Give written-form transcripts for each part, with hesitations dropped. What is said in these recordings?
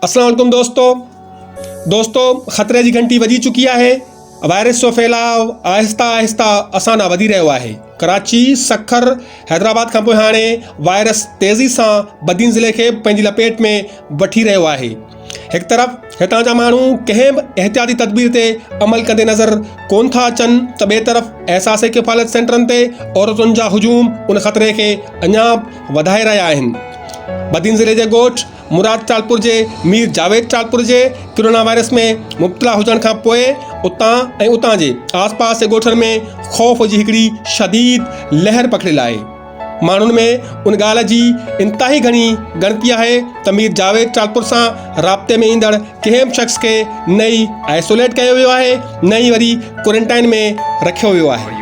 अस्सलाम वालेकुम दोस्तों खतरे की घंटी वजी चुकी है। वायरस जो फैलाव आहिस्ता आहिस्ता असाना वधी रहियो आहे। कराची, सखर, हैदराबाद खां पोइ हाणे वायरस तेज़ी सां बदीन ज़िले के पंहिंजी लपेट में वठी रहियो आहे। एक तरफ़ हितां जा माण्हू कंहिं बि एहतियाती तदबीर ते अमल कंदे नज़र कोन था अचनि त ॿिए तरफ़ एहसास किफ़ालत सेंटरनि ते औरतुनि जा हुजूम उन ख़तरे के अञा वधाए रहिया आहिनि। बदीन ज़िले के ॻोठ मुराद टालपुर के मीर जावेद टालपुर के कोरोना वायरस में मुब्तला हुजण खां पोइ उतां जे आस पास के ॻोठनि में खौफ़ जी हिकिड़ी शदीद लहर पकड़ियल आहे। माण्हुनि में उन ॻाल्हि जी इंतहाई घणी ॻणती आहे त मीर जावेद टालपुर सां राब्ते में ईंदड़ कंहिं बि शख़्स के नई आइसोलेट कयो वियो आहे, नई वरी क्वारंटाइन में रखियो वियो आहे।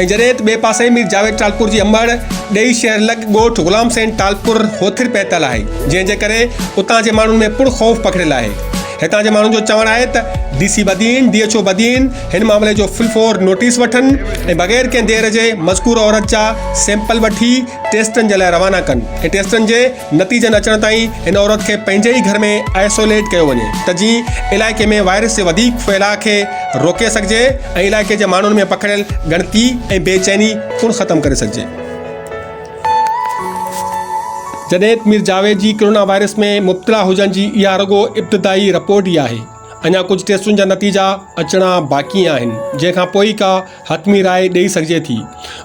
जॾहिं ॿिए पासे मीर जावेद टालपुर जी अंबड़ ॾेई शहर लॻ ॻोठ गुलाम सैन टालपुर होथिर पैतल आहे, जंहिंजे करे उतां जे माण्हुनि में पुर खौफ़ पकड़ियल आहे। हितां जे माण्हुनि जो चवणु आहे त DC बदीन, DHO बदीन हिन मामले जो फुल फोर नोटिस वठनि ऐं बग़ैर कंहिं देर जे मज़कूर औरत जा सैंपल वठी टेस्टनि जे लाइ रवाना कनि ऐं टेस्टनि जे नतीजनि अचण ताईं हिन औरत खे पंहिंजे ई घर में आइसोलेट कयो वञे त जीअं इलाइक़े में वायरस जे वधीक फैलाव खे रोके सघिजे ऐं इलाइक़े जे माण्हुनि में पकड़ियल ॻणती ऐं बेचैनी पुर ख़तमु करे सघिजे। जॾहिं मीर जावेद जी कोरोना वायरस में मुब्तला हुजण जी इहा रुगो इब्तिदाई रिपोर्ट ई आहे। अञा कुछ टेस्टुनि जा नतीजा अचणा बाक़ी आहिनि, जंहिंखां पोइ का हतमी राय ॾेई सघिजे थी।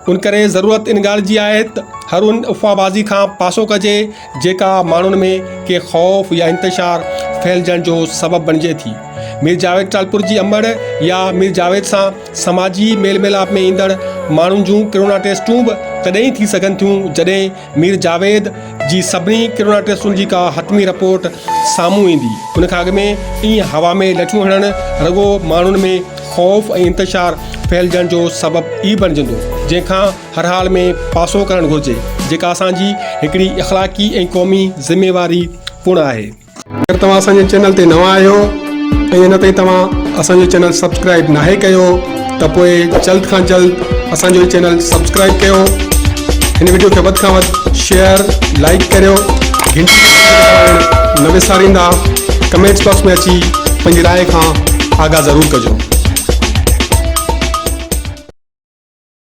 उन करे ज़रूरत इन ॻाल्हि जी आहे त हर उन अफ़वाहबाज़ी खां पासो कजे जेका माण्हुनि में के ख़ौफ़ या इंतशार फैलजण जो सबबु बणिजे थी। मीर जावेद टालपुर जी अंबड़ या मीर जावेद सां समाजी मेल मिलाप में ईंदड़ माण्हुनि जूं कोरोना टेस्टूं बि तॾहिं थी सघनि थियूं जॾहिं मीर जावेद जी सभिनी कोरोना टेस्टुनि जी का हतमी रिपोर्ट साम्हूं ईंदी। उन खां अॻु में ईअं हवा में लठियूं हणणु रुगो माण्हुनि में ख़ौफ़ ऐं इंतशार फैलजण जो सबबु ई बणिजंदो, जंहिंखां हर हाल में पासो करणु घुरिजे, जेका असांजी हिकिड़ी इख़लाक़ी ऐं क़ौमी ज़िम्मेवारी पिणु आहे। अगरि तव्हां असांजे चैनल ते नवां आहियो ऐं हिन ताईं तव्हां असांजो चैनल सब्सक्राइब नाहे कयो त पोइ जल्द खां जल्द असांजो चैनल सब्सक्राइब कयो। हिन वीडियो खे वधि खां वधि शेयर लाइक करियो। घंटी न विसारींदा। कमेंट्स बॉक्स में अची पंहिंजी राय खां आगाह ज़रूरु कजो।